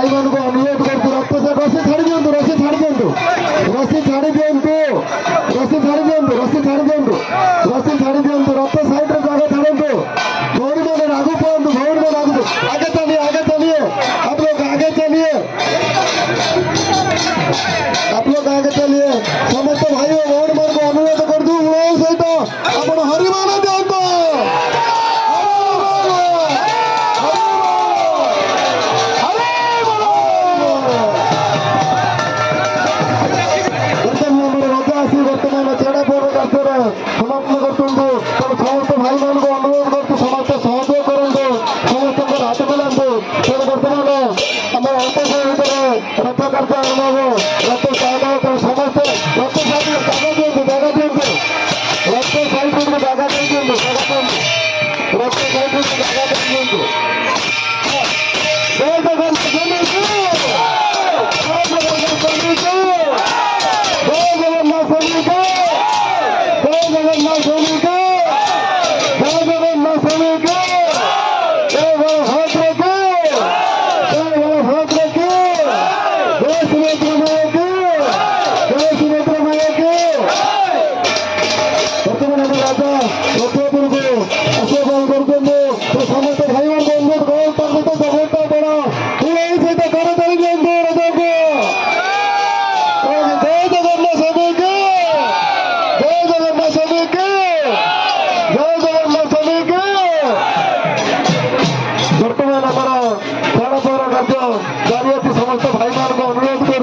भाई मान को अनुरोध करतु रक्त से रस्सी छाड़ी दियंतु रस्सी छाड़ी दियंतु रस्सी छाड़ी दियंतु रस्सी छाड़ी दियंतु रस्सी छाड़ी दियंतु रस्सी छाड़ी दियंतु रक्त साइड रे जगह छाड़ंतु भौरी माने आगु पळंतु भौरी माने आगे चलिए आप लोग आगे चलिए आप लोग आगे चलिए समस्त भाई और भौरी मान को अनुरोध करतु सहित आपण हरिमान दियंतु बर्तमान छेड़ा पौर कार्य समाप्त करतु समस्त भाई मान को अनुरोध करतु समस्त सहयोग करूँ समस्त हाथ मिलांतु तेणु बर्तमान आम अल्प समय भितर रथ कार्य आरंभ हो रथ स्टार्ट हो समस्त रथ साइड जगह दिंतु रथ साइड जगह दिंतु रथ साइड जगह दिंतु जय जगन्नाथ समस्त भाई अनुरोध जय जगन्नाथ सभी के जय जगन्नाथ सभी के जय जगन्नाथ सभी के बर्तमान छाड़ा पौर कार्य जारी समस्त भाई मान को अनुरोध कर